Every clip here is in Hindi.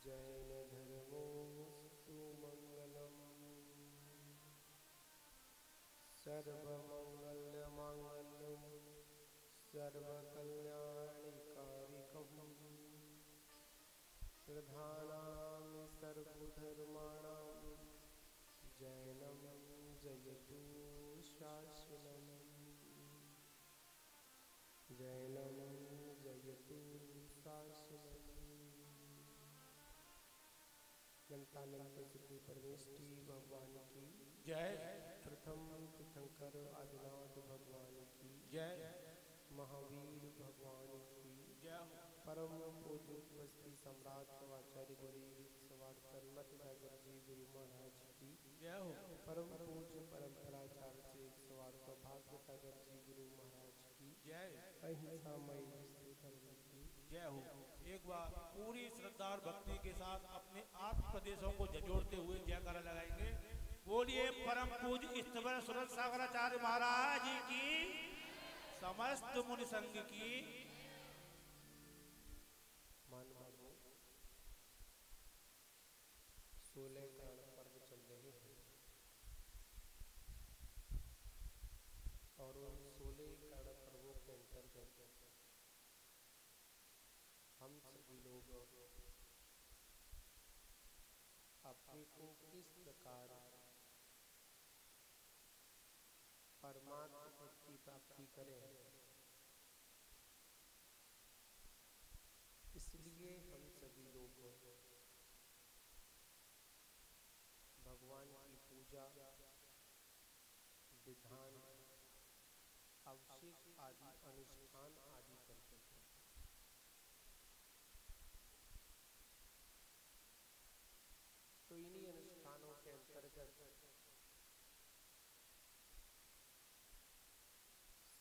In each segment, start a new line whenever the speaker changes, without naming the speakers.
जैन धर्मोऽस्तु मंगलम् सर्वमंगलमांगल्यं सर्वकल्याणकारिकम् प्रधानामि सर्वधर्माणां जैनं जयतु शासनम् जैनं जयतु शासनम्। अनंतानंद श्री परमेष्टि भगवान की
जय।
प्रथम तीर्थंकर आदिनाथ भगवान की
जय।
महावीर भगवान की
जय।
परम पूज्य उपस्थित सम्राट आचार्य गुरु सवार कर्मठ सागर जी गुरु महाराज की
जय हो।
परम पूज्य परंपराचार्य से सवार सौभाग्य सागर जी गुरु महाराज की
जय।
अहिंसामय हिंदू धर्म की
जय हो। एक बार पूरी श्रद्धा और भक्ति के साथ अपने आठ प्रदेशों को झंझोड़ते हुए जयकारा लगाएंगे। बोलिए परम पूज्य इष्टवर सुरत सागराचार्य महाराज की, समस्त मुनि संघ की।
मान भागो 16 कर्ण पर्व चल रहे हैं और उन 16 कर्ण पर्वों के अंतर्गत हम सभी लोग अपने को किस प्रकार परमात्मा पद की प्राप्ति करें, इसलिए हम सभी लोग भगवान की पूजा विधान अभिषेक आदि अनुष्ठान आदि करते हैं। तो इन्हीं अनुष्ठानों के अंतर्गत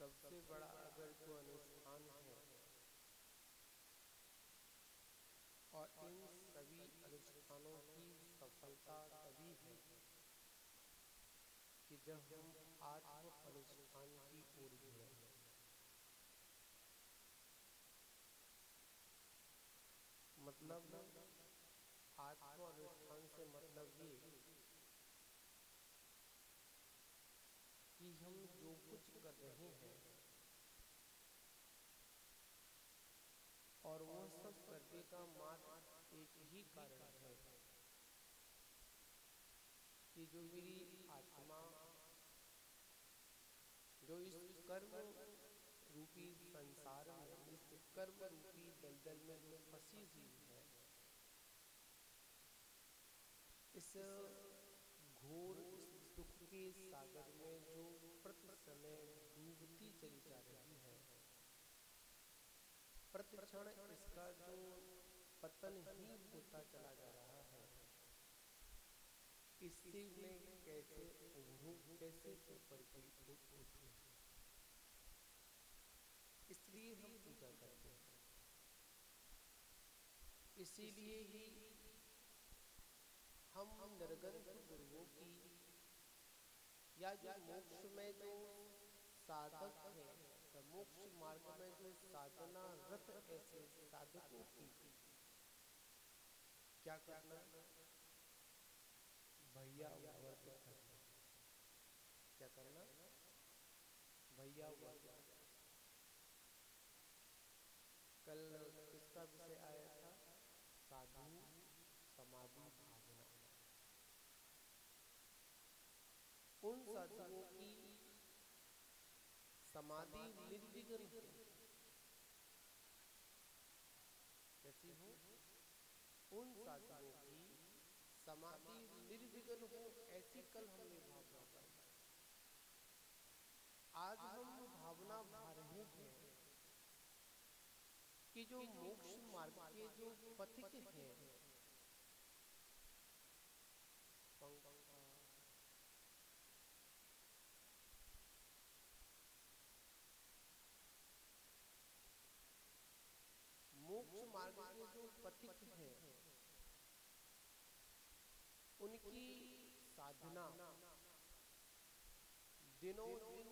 सबसे बड़ा अगर जो अनुष्ठान है और इन सभी अनुष्ठानों की सफलता तभी है कि जब हम आत्म अनुष्ठान की ओर जुड़े। मतलब आत्म अनुष्ठान से मतलब ये कि हम जो कुछ कर रहे हैं और वह सब करने का मात्र एक ही कारण है कि जो मेरी आत्मा जो इस कर्म रूपी संसार में, इस कर्म रूपी दलदल में जो फंसी हुई है, इस घोर इस दुख के सागर में जो प्रति समय डूबती चली जा रही है, प्रतिक्षण इसका जो पतन ही होता चला जा रहा है, इससे मैं कैसे उभरूं, कैसे ऊपर की ओर उठूं। इसलिए हम पूजा करते हैं। इसीलिए ही हम निर्गंथ गुरुओं की या जो मोक्ष में जो साधक हैं, मोक्ष मार्ग में जो साधना रत ऐसे साधकों की क्या करना, भैया व्रत करना। क्या करना? भैया व्रत। कल किसका विषय आया था? साधु समाधि भावना। उन साधुओं की समाधि निर्विघ्न हो। कैसी हो? उन साधुओं की समाधि निर्विघ्न हो, ऐसी कल हमने भावना पाई। आज हम भावना भा रहे हैं कि जो मोक्ष मार्ग के जो पथिक हैं, मोक्ष मार्ग के जो पथिक हैं, उनकी साधना दिनों दिन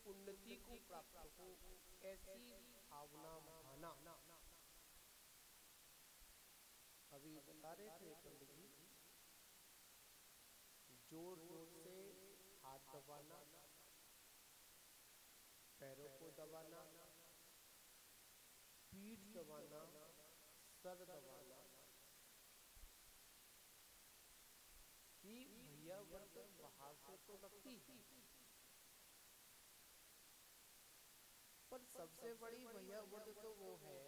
उन्नति को प्राप्त हो, ऐसी भावना भाना अभी बता रहे थे पंडित जी, जोर जोर से हाथ दबाना, पैरों को दबाना, पीठ दबाना, सर दबाना, कि भैया व्रत बाहर से तो लगती है, पर सबसे बड़ी भैया व्रत तो वो है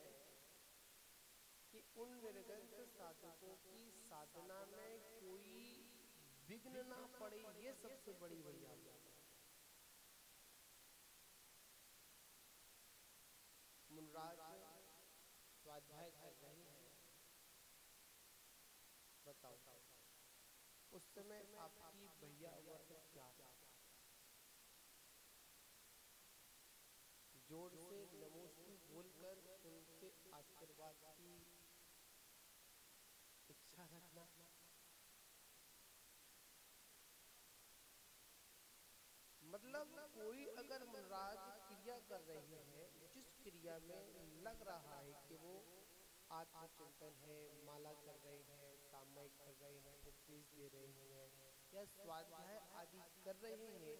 कि उन निर्गंत साधकों की साधना में कोई विघ्न ना पड़े, ये सबसे बड़ी भैया व्रत है। मुनराज स्वाध्याय कर रहे हैं, बताओ उस समय आपकी भैया व्रत क्या है? जोर से नमोस्तु बोलकर उनसे आशीर्वाद की इच्छा रखना, मतलब कोई अगर मुनराज क्रिया कर रहे हैं, जिस क्रिया में लग रहा है कि वो आत्मचिंतन है, माला कर रहे हैं, सामयिक कर रहे हैं, उपदेश दे रहे हैं या स्वाध्याय आदि कर रहे हैं,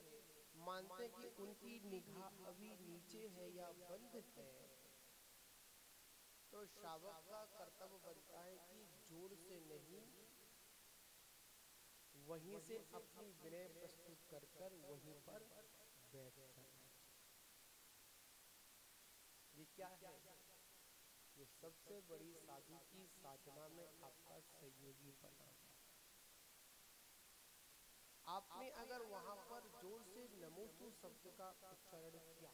मानते कि उनकी निगाह अभी नीचे है या बंद है, तो श्रावक का कर्तव्य बनता है कि जोर से नहीं, वहीं से अपनी विनय प्रस्तुत कर कर वहीं पर बैठ जाए। ये क्या है? ये सबसे बड़ी साधु की साधना में आपका सहयोगी बना है। आपने अगर वहां पर जोर से नमोस्तु शब्द का उच्चारण किया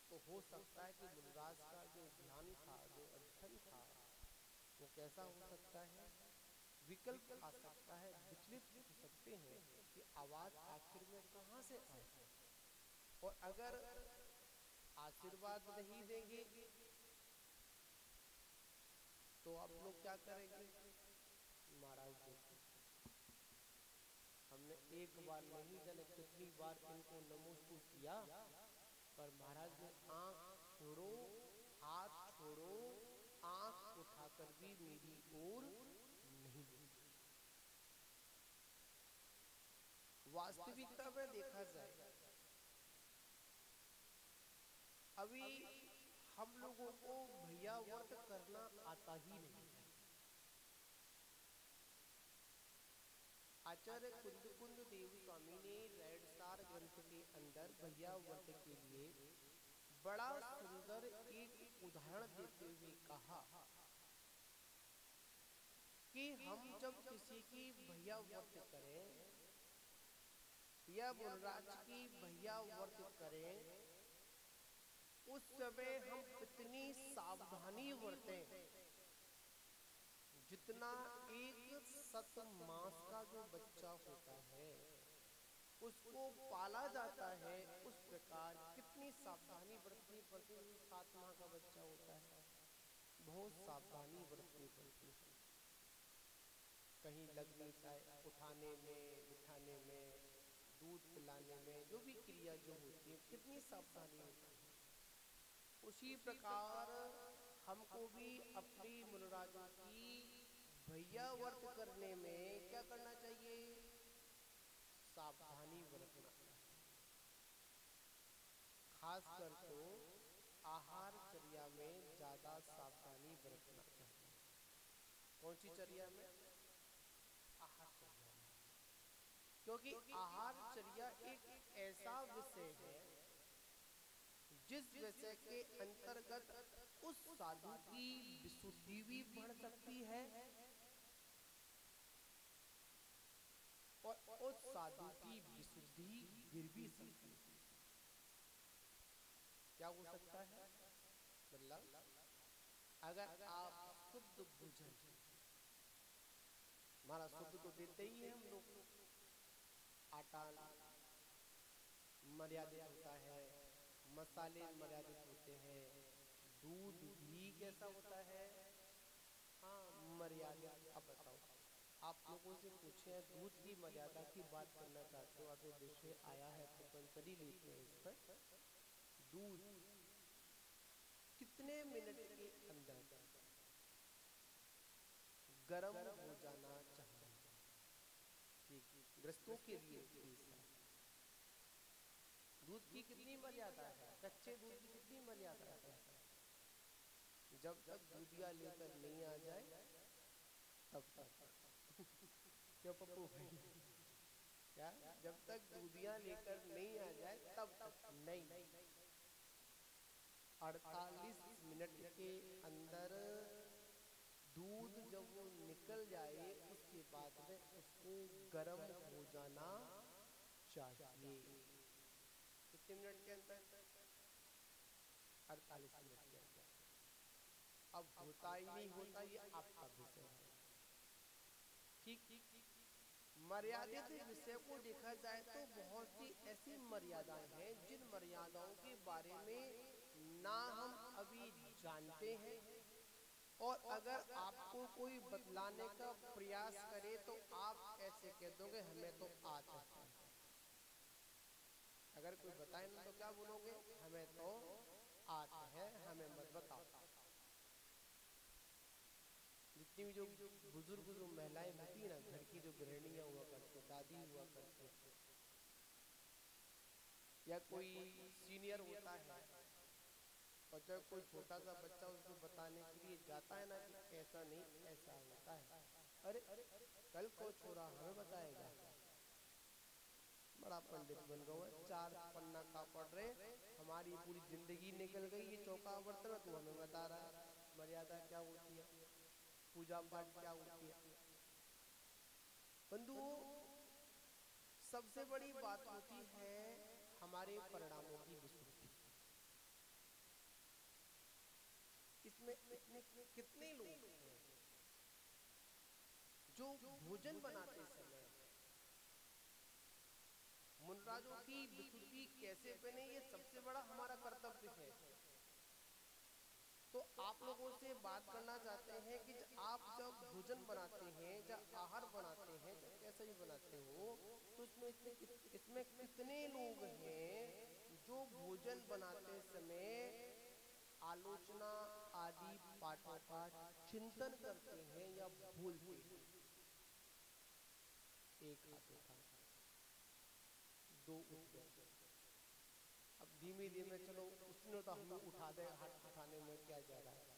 तो हो सकता है कि मुनराज का जो ध्यान था, जो अध्ययन था, वो कैसा हो सकता है? विकल्प आ सकता है, विचलित हो सकते हैं कि आवाज आखिर में कहां से आए। और अगर आशीर्वाद नहीं देंगे तो आप लोग क्या करेंगे? महाराज देखो, हमने एक बार नहीं जाने कितनी बार इनको नमोस्तु किया, पर महाराज ने आंख छोड़ो, हाथ छोड़ो, आंख उठाकर भी मेरी ओर नहीं देखा। वास्तविकता में देखा जाए, अभी हम लोगों को भैया व्रत करना आता ही नहीं। आचार्य कुंद देव स्वामी ने रैडसार ग्रंथ के अंदर भैया व्रत के लिए बड़ा सुंदर एक उदाहरण देते हुए कहा कि हम जब किसी की भैया व्रत करें या मुनराज की भैया व्रत करें, उस समय हम इतनी सावधानी बरतें जितना एक 7 मास का जो बच्चा होता है उसको पाला जाता है, उस प्रकार कितनी सावधानी बरतनी पड़ती है। 7 माह का बच्चा होता है, बहुत सावधानी बरतनी पड़ती है, कहीं लग नहीं जाए, उठाने में, बिठाने में, दूध पिलाने में, जो भी क्रिया जो होती है कितनी सावधानी होती है। उसी प्रकार हमको भी अपनी मुनराजों की भैया व्रत करने में क्या करना चाहिए? सावधानी बरतना चाहिए। खासकर तो आहार चर्या में ज्यादा सावधानी बरतना चाहिए। कौन सी चर्या में? आहार चर्या में, क्योंकि आहार चर्या एक ऐसा विषय है जिस विषय के अंतर्गत उस साधु की विशुद्धि भी बढ़ सकती है और उस साधु की विशुद्धि गिर भी सकती है। क्या हो सकता है? मतलब अगर आप शुद्ध भोजन, हमारा शुद्ध तो देते ही है हम लोग, आटा मर्यादित होता है, मसाले मर्यादित होते हैं, दूध भी कैसा होता है? हाँ, मर्यादित। अब बताओ, आप लोगों से पूछे दूध की मर्यादा की बात करना चाहते हो, अगर विषय आया है तो चली लेते हैं इस पर। दूध कितने मिनट के अंदर गर्म हो जाना चाहिए? ठीक, ग्रस्तों के लिए केस है। दूध की कितनी मर्यादा है? कच्चे दूध की कितनी मर्यादा है? जब तक दूधिया लेकर नहीं आ जाए तब तक। क्यों पप्पू भाई? क्या? जब तक दूधिया लेकर नहीं आ जाए तब तक नहीं। 48 मिनट के अंदर दूध जब वो निकल जाए उसके बाद में उसको गर्म हो जाना चाहिए। कितने मिनट के अंदर? 48 मिनट के अंदर। अब होता ही नहीं होता, ये आपका विषय है। ठीक, मर्यादित विषय को देखा जाए तो बहुत सी ऐसी मर्यादाएं हैं जिन मर्यादाओं के बारे में ना हम अभी जानते हैं, और अगर आपको कोई बतलाने का प्रयास करे तो आप ऐसे कह दोगे हमें तो आता है। अगर कोई बताए ना तो क्या बोलोगे? हमें तो आता है, हमें मत बताओ। जितनी भी जो बुजुर्ग जो महिलाएं होती है ना, घर की जो गृहिणियां हुआ करती, दादी हुआ करती, या कोई सीनियर होता है और जब कोई छोटा सा बच्चा उसको बताने के लिए जाता है ना कि ऐसा नहीं ऐसा होता है, अरे कल को छोरा हमें बताएगा, बड़ा पंडित बन गया, 4 पन्ना का पढ़ रहे, हमारी पूरी जिंदगी निकल गई, ये चौका बर्तन तू हमें बता रहा है मर्यादा क्या होती है, पूजा पाठ क्या होती है। बंधुओं, सबसे बड़ी बात होती है हमारे परिणामों की विशुद्धि। इसमें इतने कितने लोग हैं जो भोजन बनाते समय मुनराजों की विशुद्धि कैसे बने, ये सबसे बड़ा हमारा कर्तव्य है। तो आप लोगों से बात करना चाहते हैं कि आप जब भोजन बनाते हैं, जब आहार बनाते हैं, जब कैसे भी बनाते हो, तो इसमें कितने लोग हैं जो भोजन बनाते समय आलोचना आदि पाठों का चिंतन करते हैं या भूलते हैं? एक हाथ उठा, 2 उठ गए। अब धीमे धीमे चलो, उसने तो हमें उठा दे, हाथ उठाने में क्या जा रहा है।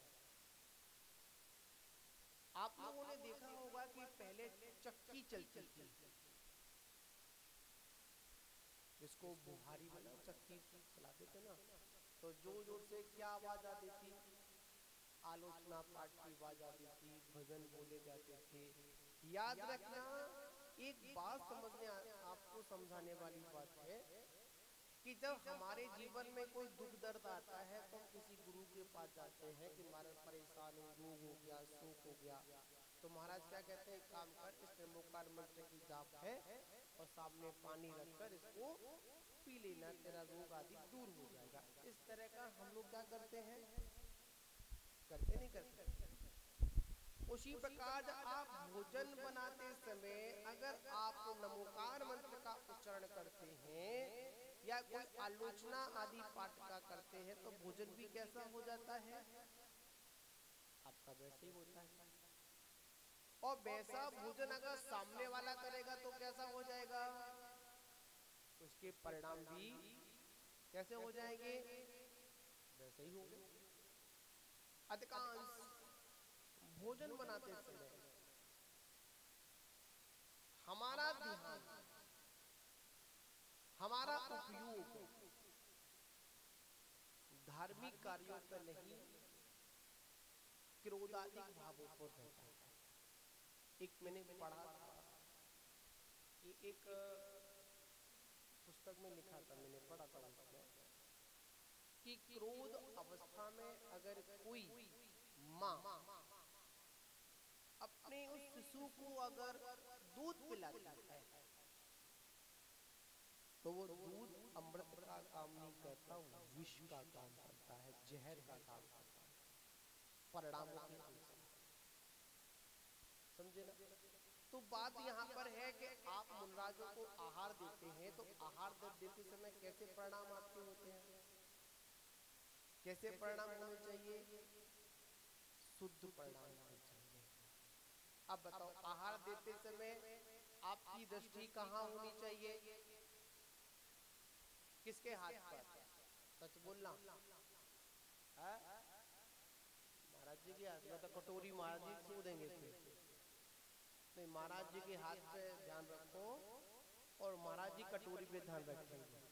आप लोगों ने देखा होगा कि पहले चक्की चलती थी, जिसको बुहारी में ना चक्की चलाते थे ना, तो जोर जोर से क्या आवाज आती थी? आलोचना पाठ की आवाज आती थी, भजन बोले जाते थे। याद रखना, एक बात समझने आपको समझाने वाली बात है कि जब हमारे जीवन में कोई दुख दर्द आता है तो हम किसी गुरु के पास जाते हैं कि महाराज परेशान हूँ, रोग हो गया, शोक हो गया, तो महाराज क्या कहते हैं? काम कर, इस नमोकार मंत्र की जाप है और सामने पानी रखकर इसको पी लेना, तेरा रोग आदि दूर हो जाएगा। इस तरह का हम लोग क्या करते हैं? करते नहीं करते? उसी प्रकार आप भोजन बनाते समय अगर आप नमोकार मंत्र का उच्चारण करते हैं या कोई आलोचना आदि पाठ का करते हैं तो भोजन भी कैसा हो जाता है? आपका वैसे ही होता है। और वैसा भोजन अगर सामने वाला करेगा तो कैसा हो जाएगा? उसके परिणाम भी कैसे हो जाएंगे? वैसे ही होंगे। अधिकांश भोजन बनाते समय हमारा ध्यान, हमारा उपयोग धार्मिक कार्यों पर नहीं, क्रोधाधिक भावों पर रहता है। एक मैंने पढ़ा था, एक पुस्तक में लिखा था, मैंने पढ़ा था उसमें कि क्रोध अवस्था में अगर कोई माँ अपने उस शिशु को अगर दूध पिलाती है तो वो दूध अमृत का काम नहीं करता, विष का काम करता है, जहर का काम करता है, परिणामों के अनुसार। समझे ना? तो बात यहाँ पर है कि आप मुनराजों को आहार देते हैं तो आहार देते समय कैसे परिणाम आपके होते हैं? कैसे परिणाम होने चाहिए? शुद्ध परिणाम होने चाहिए। अब बताओ, आहार देते समय आपकी दृष्टि कहाँ होनी चाहिए? किसके हाथ पर? सच बोलना। महाराज जी के हाथ में तो कटोरी महाराज जी छू देंगे फिर। नहीं, महाराज जी के हाथ पे ध्यान रखो और महाराज जी कटोरी पे ध्यान रखेंगे।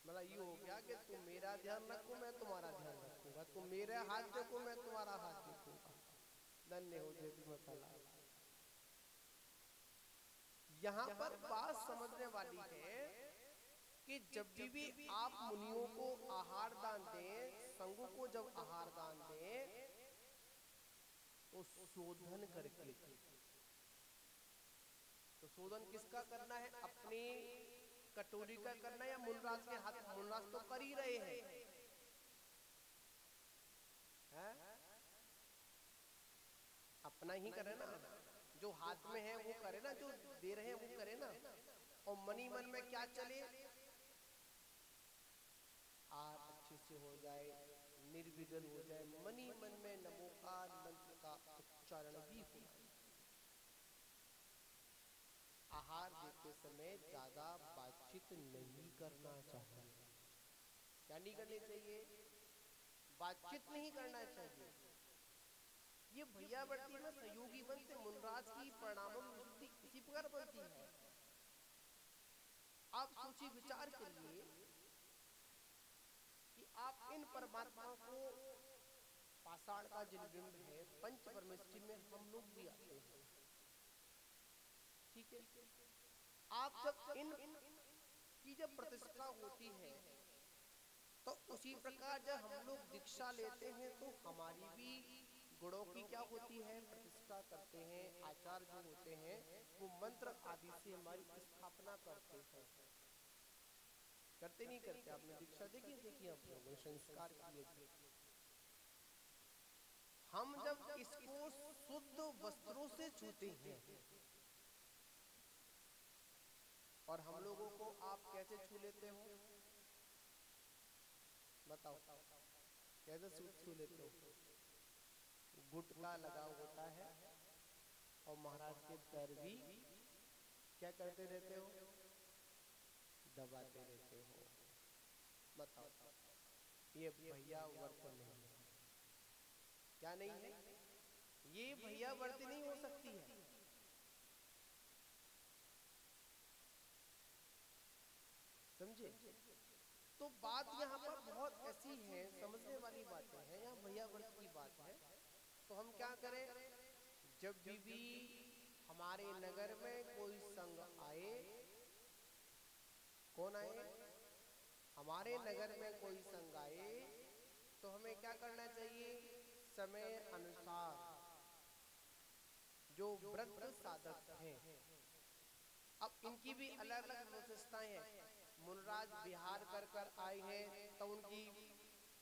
मतलब ये हो गया कि तुम मेरा ध्यान रखो, मैं तुम्हारा ध्यान रखूंगा, तुम मेरा हाथ देखो, मैं तुम्हारा हाथ देखूंगा। धन्य हो जेबी मसाला। यहाँ पर बात समझने वाली है कि जब भी आप मुनियों को आहार दान दें, संघों को जब आहार दान दें, तो शोधन करके। तो शोधन किसका करना है? अपनी कटोरी का करना है या मुनराज के हाथ? मुनराज तो कर ही रहे हैं, अपना ही करे ना, जो हाथ में है वो करे ना, जो दे रहे हैं वो करे ना। और मनी मन में क्या चले? आहार अच्छे से हो जाए, निर्विघ्न हो जाए, मनी मन में नमोकार मंत्र का उच्चारण भी हो। आहार देते समय ज्यादा बातचीत नहीं करना चाहिए। क्या नहीं करनी चाहिए? बातचीत नहीं करना चाहिए। ये भैयावर्ती में सहयोगी वन से मुनराज की परिणामम विशुद्धि इसी प्रकार बनती है। आप सोचिए, विचार करिए कि आप इन परमात्मा को, पाषाण का जिन बिंब है, पंच परमेष्टि में हम लोग भी आते हैं, ठीक है? आप जब इन की जब प्रतिष्ठा होती है, तो उसी प्रकार जब हम लोग दीक्षा लेते हैं तो हमारी भी गुणों की क्या होती है? प्रतिष्ठा करते हैं। आचार्य जो होते हैं वो मंत्र आदि से हमारी स्थापना करते हैं। करते नहीं करते? आपने दीक्षा देखी आप लोगों ने, संस्कार किए थे। हम जब इसको शुद्ध वस्त्रों से छूते हैं, और हम लोगों को आप कैसे छू लेते हो? बताओ, कैसे छू लेते हो? गुटका लगा होता है और महाराज के पैर भी क्या करते रहते हो? दबाते रहते हो। बताओ, ये भैया व्रत नहीं है। क्या नहीं है? ये भैया व्रत नहीं हो सकती है। समझे? तो बात यहाँ पर बहुत ऐसी है, समझने वाली बातें हैं। यहाँ भैया व्रत की बात है, तो हम क्या करें? जब भी हमारे नगर में कोई संघ आए, कौन आए? हमारे नगर में कोई संघ आए, तो हमें क्या करना चाहिए? समय अनुसार जो वृद्ध साधक हैं, अब इनकी भी अलग अलग विशेषताएं हैं। मुनराज विहार कर आए हैं, तो उनकी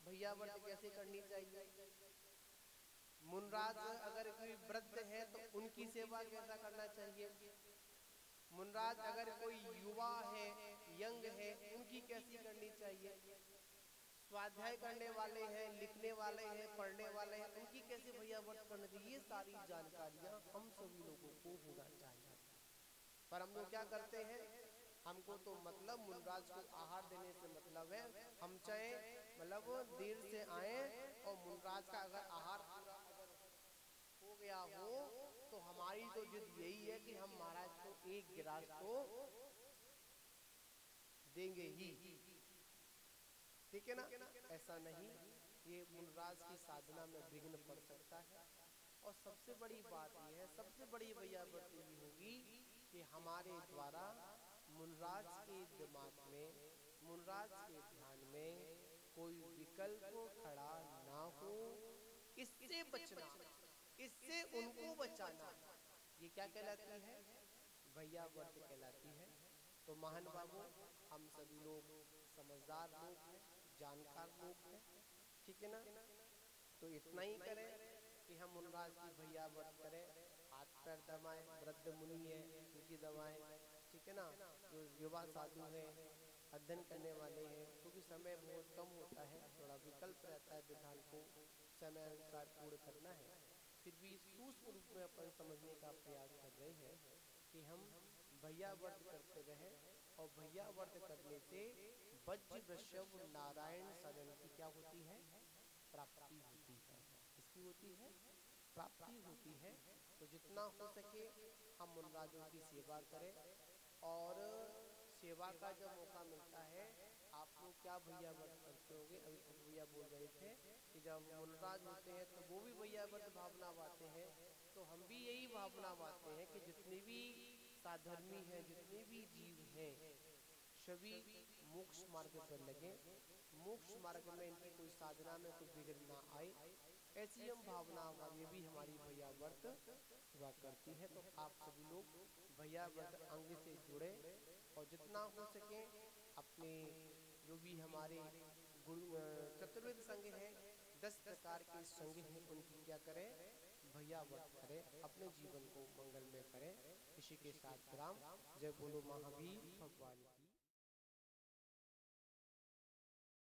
भैया व्रत कैसे करनी चाहिए? मुनराज अगर कोई वृद्ध है तो उनकी सेवा कैसा करना चाहिए? मुनराज अगर कोई युवा है, यंग है, उनकी कैसी करनी चाहिए? स्वाध्याय करने वाले हैं, लिखने वाले हैं, पढ़ने वाले हैं, उनकी कैसे भैया व्रत करना चाहिए? ये सारी जानकारियां हम सभी लोगों को होना चाहिए। पर हम लोग क्या करते हैं? हमको तो मतलब मुनराज को आहार देने से मतलब है, हम चाहे मतलब देर से आए और मुनराज का अगर आहार पूरा अगर हो गया हो, तो हमारी तो जिद यही है कि हम महाराज को एक गिलास तो देंगे ही, ठीक है ना? ऐसा नहीं, ये मुनराज की साधना में विघ्न पड़ सकता है। और सबसे बड़ी बात यह है, सबसे बड़ी भैया व्रत ये होगी कि हमारे द्वारा मुनराज के दिमाग में, मुनराज के ध्यान में कोई विकल्प खड़ा ना हो, इससे बचना, इससे उनको बचाना, ये क्या कहलाती है? भैया व्रत कहलाती है। तो महान बाबू, हम सभी लोग समझदार लोग हैं, जानकार लोग हैं, ठीक है ना? तो इतना ही करें कि हम मुनराज की भैया व्रत करें, हाथ पैर दबाएं, वृद्ध मुनि है उनकी दबाएं, ठीक है ना? जो युवा साधु हैं, अध्ययन करने वाले हैं, क्योंकि समय बहुत कम होता है, थोड़ा विकल्प रहता है, विधान को समय अनुसार पूर्ण करना है, फिर भी सूक्ष्म रूप में अपन समझने का प्रयास कर रहे हैं कि हम भैया व्रत करते रहे, और भैया व्रत करने से वज्र वृषभ नारायण सदन की क्या होती है, प्राप्ति होती है। इसकी होती है प्राप्ति होती है। तो जितना हो सके हम मुनराजों की सेवा करें, और सेवा का जब मौका मिलता है, आप लोग क्या भैया व्रत करते होंगे, अभी तो भैया बोल रहे थे कि जब मुनराज होते हैं तो वो भी भैया व्रत भावना बाते हैं, तो हम भी यही भावना बाते हैं कि जितने भी साधर्मी हैं, जितने भी जीव हैं, सभी मोक्ष मार्ग पर लगे, मोक्ष मार्ग में इनकी कोई साधना में कोई विघ्न ना आए, ऐसी हम भावना हमारी भी हमारी भैया व्रत हुआ करती है। तो आप सभी लोग भैया व्रत अंग से जुड़े, और जितना हो सके अपने जो भी हमारे गुरु चतुर्वेद संघ हैं, 10 प्रकार के संघ हैं, उनकी क्या करें, भैया व्रत करें, अपने जीवन को मंगलमय करें। इसी के साथ विराम। जय बोलो महावीर भगवान की।